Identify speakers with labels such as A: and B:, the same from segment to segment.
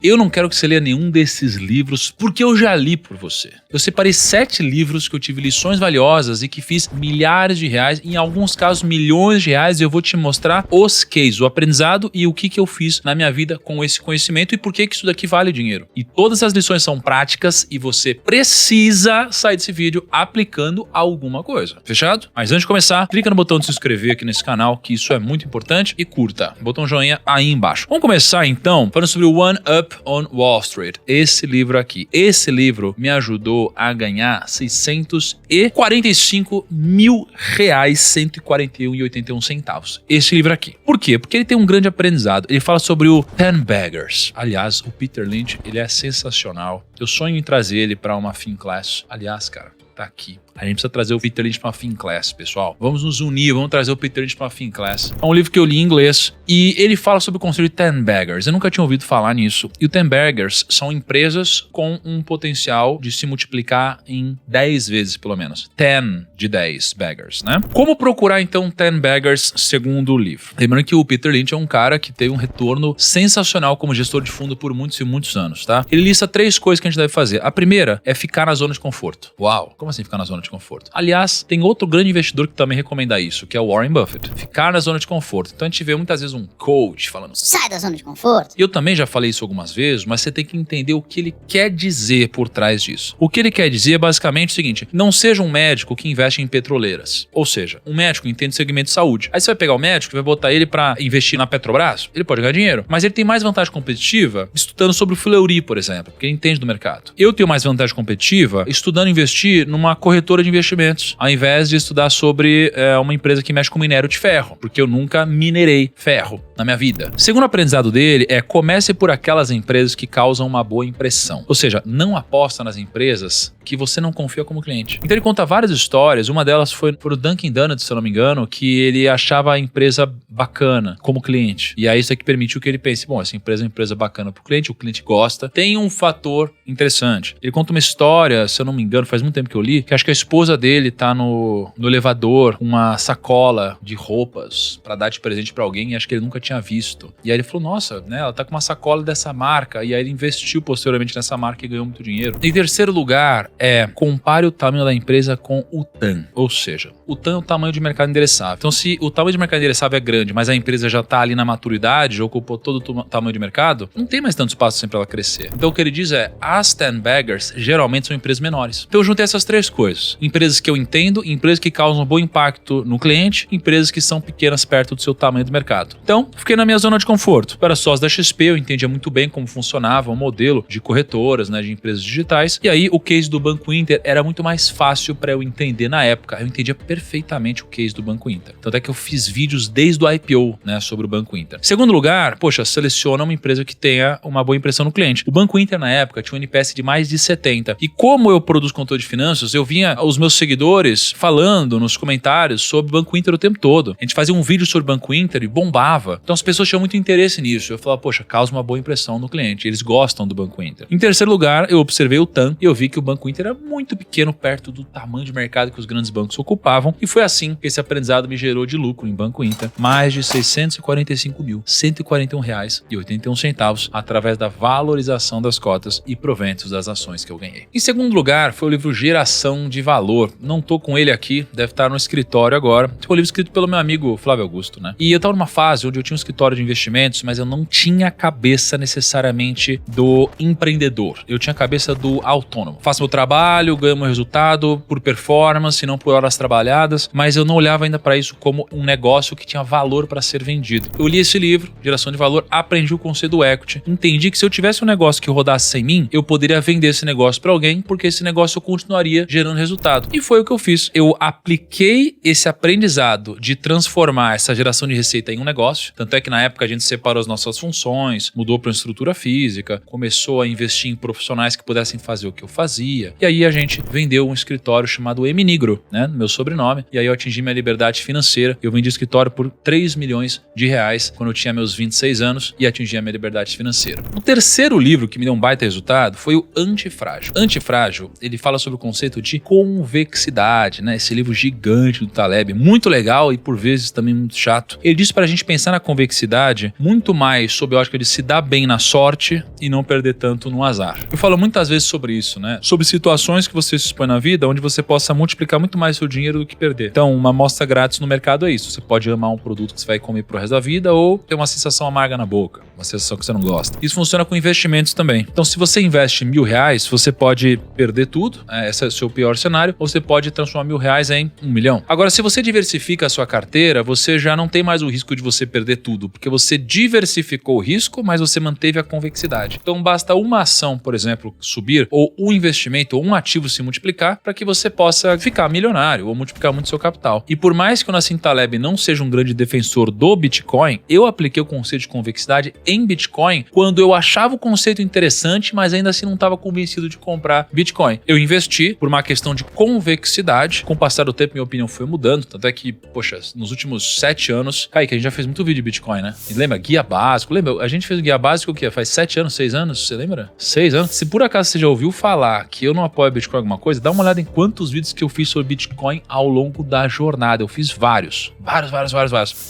A: Eu não quero que você leia nenhum desses livros, porque eu já li por você. Eu separei 7 livros que eu tive lições valiosas e que fiz milhares de reais, em alguns casos milhões de reais, e eu vou te mostrar os cases, o aprendizado e o que eu fiz na minha vida com esse conhecimento e por que isso daqui vale dinheiro. E todas as lições são práticas e você precisa sair desse vídeo aplicando alguma coisa. Fechado? Mas antes de começar, clica no botão de se inscrever aqui nesse canal, que isso é muito importante, e curta. Botão joinha aí embaixo. Vamos começar então falando sobre o One Up on Wall Street. Esse livro aqui. Esse livro me ajudou a ganhar 645 mil reais, 141,81 centavos. Esse livro aqui. Por quê? Porque ele tem um grande aprendizado. Ele fala sobre o 10 Baggers. Aliás, o Peter Lynch, ele é sensacional. Eu sonho em trazer ele para uma FinClass. Aliás, cara, tá aqui. A gente precisa trazer o Peter Lynch para uma FinClass, pessoal. Vamos nos unir, vamos trazer o Peter Lynch para uma FinClass. É um livro que eu li em inglês e ele fala sobre o conceito de 10 Baggers. Eu nunca tinha ouvido falar nisso. E o 10 Baggers são empresas com um potencial de se multiplicar em 10 vezes, pelo menos. 10 de 10 baggers, né? Como procurar, então, 10 Baggers segundo o livro? Lembrando que o Peter Lynch é um cara que teve um retorno sensacional como gestor de fundo por muitos e muitos anos, tá? Ele lista 3 coisas que a gente deve fazer. A primeira é ficar na zona de conforto. Uau! Como assim ficar na zona de conforto? Aliás, tem outro grande investidor que também recomenda isso, que é o Warren Buffett. Ficar na zona de conforto. Então a gente vê muitas vezes um coach falando, sai da zona de conforto. Eu também já falei isso algumas vezes, mas você tem que entender o que ele quer dizer por trás disso. O que ele quer dizer é basicamente o seguinte: não seja um médico que investe em petroleiras. Ou seja, um médico entende o segmento de saúde. Aí você vai pegar o médico e vai botar ele para investir na Petrobras, ele pode ganhar dinheiro, mas ele tem mais vantagem competitiva estudando sobre o Fleury, por exemplo, porque ele entende do mercado. Eu tenho mais vantagem competitiva estudando investir numa corretora de investimentos, ao invés de estudar sobre uma empresa que mexe com minério de ferro, porque eu nunca minerei ferro na minha vida. O segundo aprendizado dele é: comece por aquelas empresas que causam uma boa impressão. Ou seja, não aposta nas empresas que você não confia como cliente. Então ele conta várias histórias, uma delas foi por Dunkin' Donuts, se eu não me engano, que ele achava a empresa bacana como cliente. E aí isso aqui permitiu que ele pense, bom, essa empresa é uma empresa bacana pro cliente, o cliente gosta, tem um fator interessante. Ele conta uma história, se eu não me engano, faz muito tempo que eu li, que acho que a esposa dele tá no elevador com uma sacola de roupas pra dar de presente pra alguém e acho que ele nunca tinha visto. E aí ele falou, nossa, né, ela tá com uma sacola dessa marca, e aí ele investiu posteriormente nessa marca e ganhou muito dinheiro. Em terceiro lugar, compare o tamanho da empresa com o TAM, ou seja, o TAM é o tamanho de mercado endereçável. Então se o tamanho de mercado endereçável é grande, mas a empresa já tá ali na maturidade, já ocupou todo o tamanho de mercado, não tem mais tanto espaço assim pra ela crescer. Então o que ele diz é, as 10 Baggers geralmente são empresas menores. Então eu juntei essas 3 coisas: empresas que eu entendo, empresas que causam um bom impacto no cliente, empresas que são pequenas perto do seu tamanho do mercado. Então, fiquei na minha zona de conforto. Eu era sócio da XP, eu entendia muito bem como funcionava o modelo de corretoras, né, de empresas digitais. E aí, o case do Banco Inter era muito mais fácil para eu entender na época. Eu entendia perfeitamente o case do Banco Inter. Tanto é que eu fiz vídeos desde o IPO, né, sobre o Banco Inter. Segundo lugar, poxa, seleciona uma empresa que tenha uma boa impressão no cliente. O Banco Inter, na época, tinha um NPS de mais de 70. E como eu produzo conteúdo de finanças, eu vinha os meus seguidores falando nos comentários sobre o Banco Inter o tempo todo. A gente fazia um vídeo sobre o Banco Inter e bombava. Então as pessoas tinham muito interesse nisso. Eu falava, poxa, causa uma boa impressão no cliente. Eles gostam do Banco Inter. Em terceiro lugar, eu observei o TAM e eu vi que o Banco Inter era muito pequeno perto do tamanho de mercado que os grandes bancos ocupavam. E foi assim que esse aprendizado me gerou de lucro em Banco Inter. Mais de 645.141 reais e 81 centavos através da valorização das cotas e proventos das ações que eu ganhei. Em segundo lugar, foi o livro Geração de Valor. Não tô com ele aqui, deve estar no escritório agora. Foi um livro escrito pelo meu amigo Flávio Augusto, né? E eu tava numa fase onde eu tinha um escritório de investimentos, mas eu não tinha a cabeça necessariamente do empreendedor. Eu tinha a cabeça do autônomo. Faço meu trabalho, ganho meu resultado por performance, não por horas trabalhadas, mas eu não olhava ainda para isso como um negócio que tinha valor para ser vendido. Eu li esse livro, Geração de Valor, aprendi o conceito do equity, entendi que se eu tivesse um negócio que rodasse sem mim, eu poderia vender esse negócio para alguém, porque esse negócio continuaria gerando resultado. E foi o que eu fiz. Eu apliquei esse aprendizado de transformar essa geração de receita em um negócio. Tanto é que na época a gente separou as nossas funções, mudou para uma estrutura física, começou a investir em profissionais que pudessem fazer o que eu fazia. E aí a gente vendeu um escritório chamado Eminigro, né? Meu sobrenome. E aí eu atingi minha liberdade financeira. Eu vendi o escritório por 3 milhões de reais quando eu tinha meus 26 anos e atingi a minha liberdade financeira. O terceiro livro que me deu um baita resultado foi o Antifrágil. Antifrágil, ele fala sobre o conceito de convexidade, né? Esse livro gigante do Taleb, muito legal e por vezes também muito chato. Ele diz pra gente pensar na convexidade muito mais sob a ótica de se dar bem na sorte e não perder tanto no azar. Eu falo muitas vezes sobre isso, né? Sobre situações que você se expõe na vida onde você possa multiplicar muito mais seu dinheiro do que perder. Então, uma amostra grátis no mercado é isso. Você pode amar um produto que você vai comer pro resto da vida ou ter uma sensação amarga na boca, uma sensação que você não gosta. Isso funciona com investimentos também. Então, se você investe R$1.000, você pode perder tudo, esse é o seu pior cenário, ou você pode transformar R$1.000 em 1 milhão. Agora, se você diversifica a sua carteira, você já não tem mais o risco de você perder tudo, porque você diversificou o risco, mas você manteve a convexidade. Então, basta uma ação, por exemplo, subir, ou um investimento, ou um ativo se multiplicar, para que você possa ficar milionário, ou multiplicar muito seu capital. E por mais que o Nassim Taleb não seja um grande defensor do Bitcoin, eu apliquei o conceito de convexidade em Bitcoin quando eu achava o conceito interessante, mas ainda assim não estava convencido de comprar Bitcoin. Eu investi por uma questão de convexidade. Com o passar do tempo, minha opinião foi mudando. Tanto é que, poxa, nos últimos 7 anos... Kaique, a gente já fez muito vídeo de Bitcoin, né? E lembra? Guia básico. Lembra? A gente fez guia básico o quê? Faz 7 anos, 6 anos? Você lembra? 6 anos. Se por acaso você já ouviu falar que eu não apoio Bitcoin alguma coisa, dá uma olhada em quantos vídeos que eu fiz sobre Bitcoin ao longo da jornada. Eu fiz vários.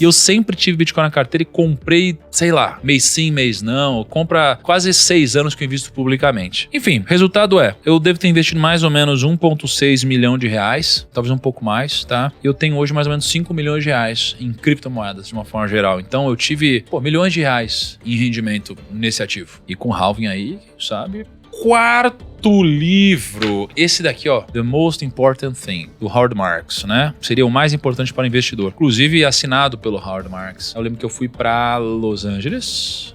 A: E eu sempre tive Bitcoin na carteira e comprei, sei lá, mês sim, mês não. Compra quase 6 anos que eu invisto publicamente. Enfim, resultado é, eu devo ter investido mais ou menos 1,6 milhão de reais, talvez um pouco mais, tá? Eu tenho hoje mais ou menos 5 milhões de reais em criptomoedas, de uma forma geral. Então eu tive, milhões de reais em rendimento nesse ativo. E com halving aí, sabe? Quarto livro, esse daqui, ó, The Most Important Thing, do Howard Marks, né? Seria o mais importante para o investidor. Inclusive assinado pelo Howard Marks. Eu lembro que eu fui para Los Angeles,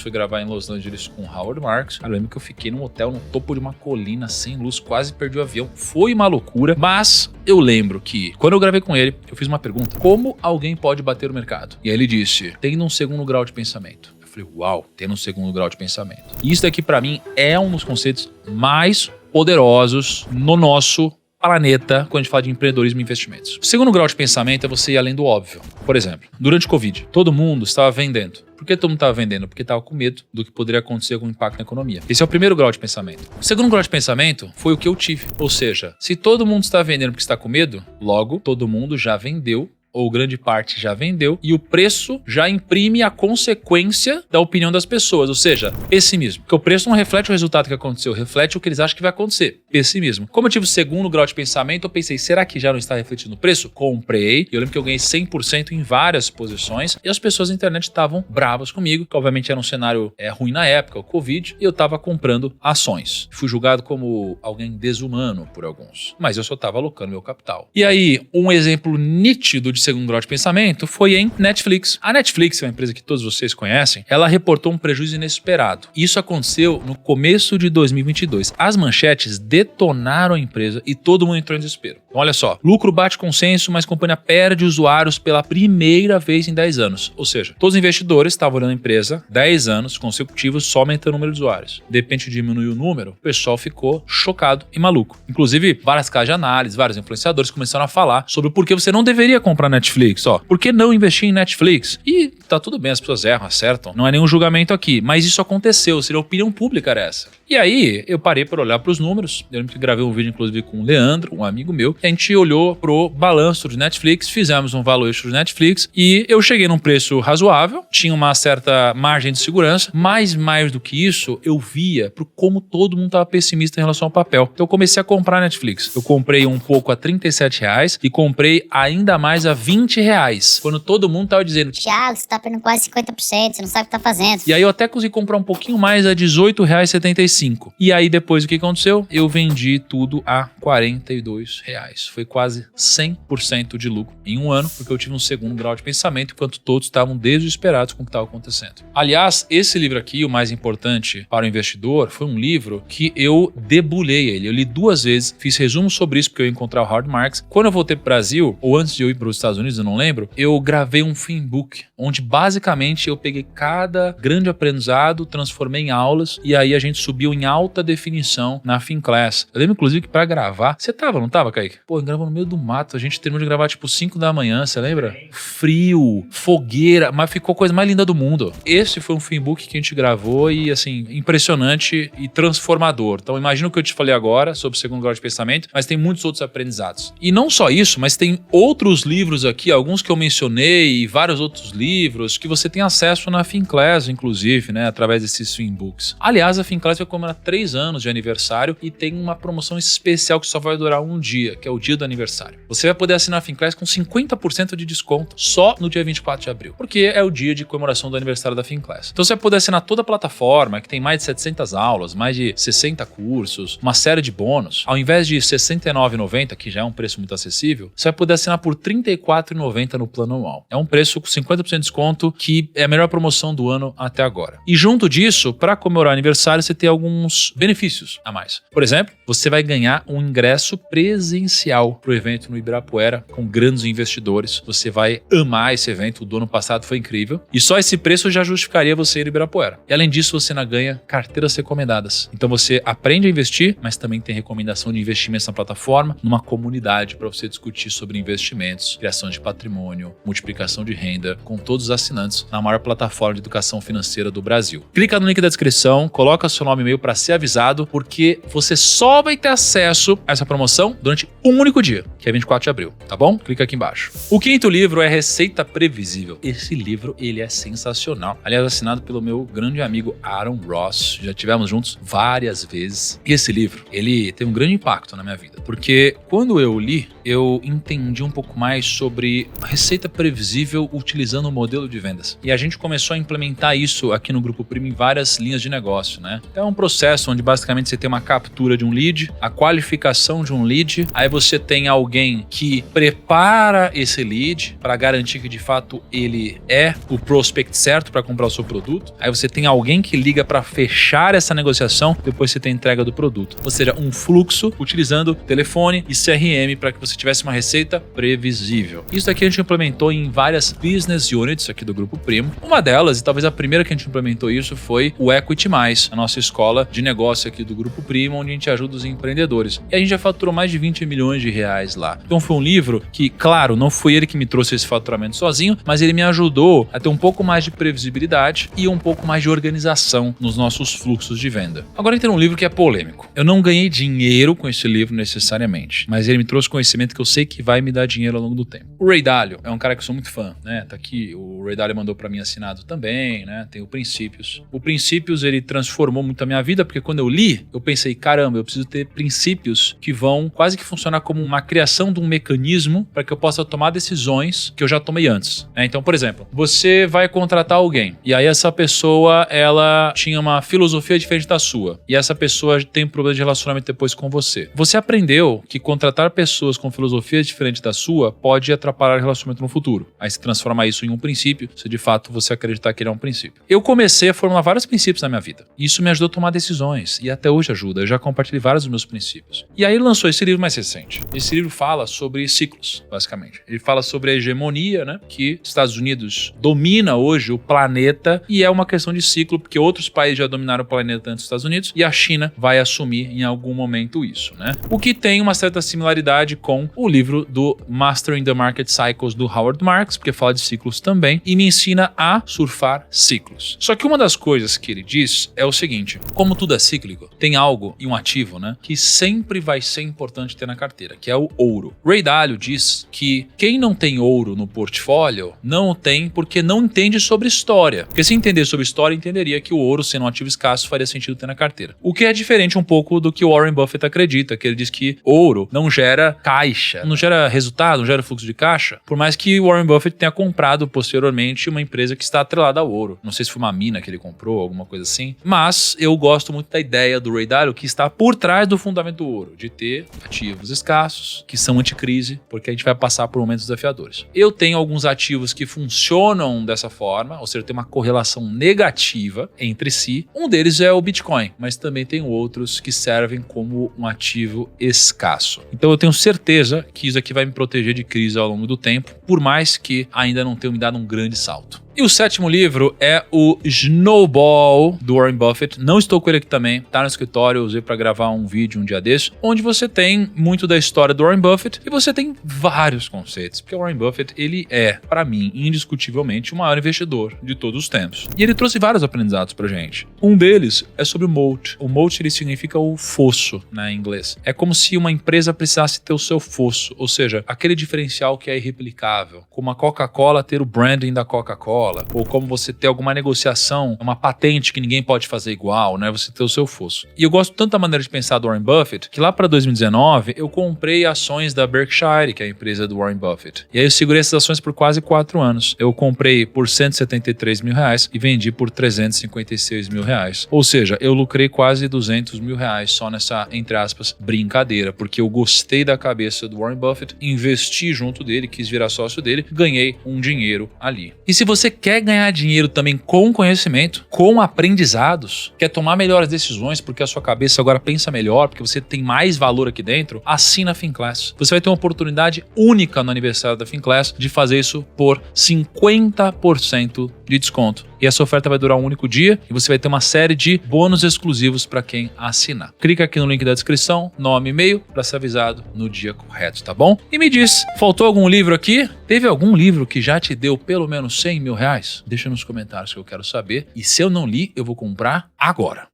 A: fui gravar em Los Angeles com Howard Marks. Eu lembro que eu fiquei num hotel no topo de uma colina, sem luz, quase perdi o avião. Foi uma loucura, mas eu lembro que quando eu gravei com ele, eu fiz uma pergunta: como alguém pode bater o mercado? E aí ele disse, tendo um segundo grau de pensamento. Eu falei, uau, tendo um segundo grau de pensamento. E isso daqui pra mim é um dos conceitos mais poderosos no nosso planeta quando a gente fala de empreendedorismo e investimentos. O segundo grau de pensamento é você ir além do óbvio. Por exemplo, durante o Covid, todo mundo estava vendendo. Por que todo mundo estava vendendo? Porque estava com medo do que poderia acontecer com o impacto na economia. Esse é o primeiro grau de pensamento. O segundo grau de pensamento foi o que eu tive. Ou seja, se todo mundo está vendendo porque está com medo, logo todo mundo já vendeu, ou grande parte já vendeu, e o preço já imprime a consequência da opinião das pessoas, ou seja, pessimismo. Porque o preço não reflete o resultado que aconteceu, reflete o que eles acham que vai acontecer. Pessimismo. Como eu tive o segundo grau de pensamento, eu pensei, será que já não está refletindo o preço? Comprei, e eu lembro que eu ganhei 100% em várias posições, e as pessoas na internet estavam bravas comigo, que obviamente era um cenário ruim na época, o Covid, e eu estava comprando ações. Fui julgado como alguém desumano por alguns, mas eu só estava alocando meu capital. E aí, um exemplo nítido de segundo grau de pensamento foi em Netflix. A Netflix, é uma empresa que todos vocês conhecem, ela reportou um prejuízo inesperado. Isso aconteceu no começo de 2022. As manchetes detonaram a empresa e todo mundo entrou em desespero. Então, olha só, lucro bate consenso, mas a companhia perde usuários pela primeira vez em 10 anos. Ou seja, todos os investidores estavam olhando a empresa 10 anos consecutivos só aumentando o número de usuários. De repente diminuiu o número, o pessoal ficou chocado e maluco. Inclusive, várias casas de análise, vários influenciadores começaram a falar sobre por que você não deveria comprar Netflix, ó. Por que não investir em Netflix? E tá tudo bem, as pessoas erram, acertam. Não é nenhum julgamento aqui, mas isso aconteceu, seria a opinião pública era essa. E aí, eu parei para olhar para os números. Eu lembro que gravei um vídeo, inclusive, com o Leandro, um amigo meu. E a gente olhou pro balanço de Netflix, fizemos um valuation de Netflix e eu cheguei num preço razoável, tinha uma certa margem de segurança, mas mais do que isso, eu via pro como todo mundo tava pessimista em relação ao papel. Então eu comecei a comprar Netflix. Eu comprei um pouco a R$37 e comprei ainda mais a R$20, quando todo mundo tava dizendo,
B: Thiago, você tá perdendo quase 50%, você não sabe o que tá fazendo.
A: E aí eu até consegui comprar um pouquinho mais a R$18,75. E aí depois o que aconteceu? Eu vendi tudo a R$42. Foi quase 100% de lucro em um ano, porque eu tive um segundo grau de pensamento, enquanto todos estavam desesperados com o que estava acontecendo. Aliás, esse livro aqui, o mais importante para o investidor, foi um livro que eu debulhei ele. Eu li 2 vezes, fiz resumo sobre isso porque eu ia encontrar o Howard Marks. Quando eu voltei para o Brasil, ou antes de eu ir para os Estados Unidos, eu não lembro, eu gravei um Finbook, onde basicamente eu peguei cada grande aprendizado, transformei em aulas, e aí a gente subiu em alta definição na FinClass. Eu lembro, inclusive, que para gravar, você tava, não tava, Kaique? Pô, gravou no meio do mato, a gente terminou de gravar tipo 5 da manhã, você lembra? Frio, fogueira, mas ficou a coisa mais linda do mundo. Esse foi um Finbook que a gente gravou e, assim, impressionante e transformador. Então, imagina o que eu te falei agora sobre o segundo grau de pensamento, mas tem muitos outros aprendizados. E não só isso, mas tem outros livros livros aqui, alguns que eu mencionei e vários outros livros que você tem acesso na Finclass, inclusive, né, através desses Finbooks. Aliás, a Finclass vai comemorar 3 anos de aniversário e tem uma promoção especial que só vai durar um dia, que é o dia do aniversário. Você vai poder assinar a Finclass com 50% de desconto só no dia 24 de abril, porque é o dia de comemoração do aniversário da Finclass. Então você vai poder assinar toda a plataforma, que tem mais de 700 aulas, mais de 60 cursos, uma série de bônus. Ao invés de R$ 69,90, que já é um preço muito acessível, você vai poder assinar por R$ 34,90 no plano anual. É um preço com 50% de desconto, que é a melhor promoção do ano até agora. E junto disso, para comemorar o aniversário, você tem alguns benefícios a mais. Por exemplo, você vai ganhar um ingresso presencial para o evento no Ibirapuera, com grandes investidores. Você vai amar esse evento, o do ano passado foi incrível. E só esse preço já justificaria você ir no Ibirapuera. E além disso, você ainda ganha carteiras recomendadas. Então você aprende a investir, mas também tem recomendação de investimentos na plataforma, numa comunidade para você discutir sobre investimentos, criação de patrimônio, multiplicação de renda, com todos os assinantes na maior plataforma de educação financeira do Brasil. Clica no link da descrição, coloca seu nome e e-mail para ser avisado, porque você só vai ter acesso a essa promoção durante um único dia, que é 24 de abril, tá bom? Clica aqui embaixo. O quinto livro é Receita Previsível. Esse livro, ele é sensacional. Aliás, assinado pelo meu grande amigo Aaron Ross. Já tivemos juntos várias vezes. E esse livro, ele tem um grande impacto na minha vida, porque quando eu li, eu entendi um pouco mais sobre receita previsível utilizando o modelo de vendas. E a gente começou a implementar isso aqui no Grupo Primo em várias linhas de negócio, né? Então é um processo onde basicamente você tem uma captura de um lead, a qualificação de um lead, aí você tem alguém que prepara esse lead para garantir que de fato ele é o prospect certo para comprar o seu produto, aí você tem alguém que liga para fechar essa negociação, depois você tem a entrega do produto. Ou seja, um fluxo utilizando telefone e CRM para que você tivesse uma receita previsível. Isso aqui a gente implementou em várias business units aqui do Grupo Primo. Uma delas, e talvez a primeira que a gente implementou isso, foi o Equity Mais, a nossa escola de negócio aqui do Grupo Primo, onde a gente ajuda os empreendedores. E a gente já faturou mais de 20 milhões de reais lá. Então foi um livro que, claro, não foi ele que me trouxe esse faturamento sozinho, mas ele me ajudou a ter um pouco mais de previsibilidade e um pouco mais de organização nos nossos fluxos de venda. Agora tem um livro que é polêmico. Eu não ganhei dinheiro com esse livro necessariamente, mas ele me trouxe conhecimento que eu sei que vai me dar dinheiro ao longo do tempo. O Ray Dalio é um cara que eu sou muito fã, né? Tá aqui, o Ray Dalio mandou pra mim assinado também, né? Tem o Princípios. O Princípios, ele transformou muito a minha vida, porque quando eu li, eu pensei, caramba, eu preciso ter princípios que vão quase que funcionar como uma criação de um mecanismo para que eu possa tomar decisões que eu já tomei antes, né? Então, por exemplo, você vai contratar alguém, e aí essa pessoa, ela tinha uma filosofia diferente da sua, e essa pessoa tem problema de relacionamento depois com você. Você aprendeu que contratar pessoas com filosofias diferentes da sua pode atrapalhar o relacionamento no futuro. Aí você transforma isso em um princípio, se de fato você acreditar que ele é um princípio. Eu comecei a formular vários princípios na minha vida. Isso me ajudou a tomar decisões, e até hoje ajuda. Eu já compartilhei vários dos meus princípios. E aí ele lançou esse livro mais recente. Esse livro fala sobre ciclos, basicamente. Ele fala sobre a hegemonia, né? Que Estados Unidos domina hoje o planeta, e é uma questão de ciclo, porque outros países já dominaram o planeta antes dos Estados Unidos, e a China vai assumir em algum momento isso, né? O que tem uma certa similaridade com o livro do Mastering the Market Cycles do Howard Marks, porque fala de ciclos também, e me ensina a surfar ciclos. Só que uma das coisas que ele diz é o seguinte: como tudo é cíclico, tem algo e um ativo, né, que sempre vai ser importante ter na carteira, que é o ouro. Ray Dalio diz que quem não tem ouro no portfólio não o tem porque não entende sobre história. Porque se entender sobre história, entenderia que o ouro, sendo um ativo escasso, faria sentido ter na carteira. O que é diferente um pouco do que o Warren Buffett acredita, que ele diz que ouro não gera caixa, não gera resultado, não gera fluxo de caixa, por mais que o Warren Buffett tenha comprado posteriormente uma empresa que está atrelada ao ouro. Não sei se foi uma mina que ele comprou, alguma coisa assim, mas eu gosto muito da ideia do Ray Dalio, que está por trás do fundamento do ouro, de ter ativos escassos, que são anticrise, porque a gente vai passar por momentos desafiadores. Eu tenho alguns ativos que funcionam dessa forma, ou seja, tem uma correlação negativa entre si. Um deles é o Bitcoin, mas também tem outros que servem como um ativo escasso. Então eu tenho certeza que isso aqui vai me proteger de crise ao longo do tempo, por mais que ainda não tenha me dado um grande salto. E o 7º livro é o Snowball, do Warren Buffett. Não estou com ele aqui também, tá no escritório, eu usei para gravar um vídeo um dia desse, onde você tem muito da história do Warren Buffett e você tem vários conceitos, porque o Warren Buffett, ele é, para mim, indiscutivelmente o maior investidor de todos os tempos. E ele trouxe vários aprendizados pra gente. Um deles é sobre o moat. O moat, ele significa o fosso, em inglês. É como se uma empresa precisasse ter o seu fosso, ou seja, aquele diferencial que é irreplicável, como a Coca-Cola ter o branding da Coca-Cola, ou como você ter alguma negociação, uma patente que ninguém pode fazer igual, você ter o seu fosso. E eu gosto tanto da maneira de pensar do Warren Buffett, que lá para 2019 eu comprei ações da Berkshire, que é a empresa do Warren Buffett. E aí eu segurei essas ações por quase 4 anos. Eu comprei por R$173 mil e vendi por R$356 mil. Ou seja, eu lucrei quase R$200 mil só nessa, entre aspas, brincadeira, porque eu gostei da cabeça do Warren Buffett, investi junto dele, quis virar sócio dele, ganhei um dinheiro ali. E se você quer ganhar dinheiro também com conhecimento, com aprendizados, quer tomar melhores decisões porque a sua cabeça agora pensa melhor, porque você tem mais valor aqui dentro, assina a Finclass. Você vai ter uma oportunidade única no aniversário da Finclass de fazer isso por 50% de desconto. E essa oferta vai durar um único dia e você vai ter uma série de bônus exclusivos para quem assinar. Clica aqui no link da descrição, nome e e-mail, para ser avisado no dia correto, tá bom? E me diz, faltou algum livro aqui? Teve algum livro que já te deu pelo menos R$100 mil? Deixa nos comentários que eu quero saber. E se eu não li, eu vou comprar agora.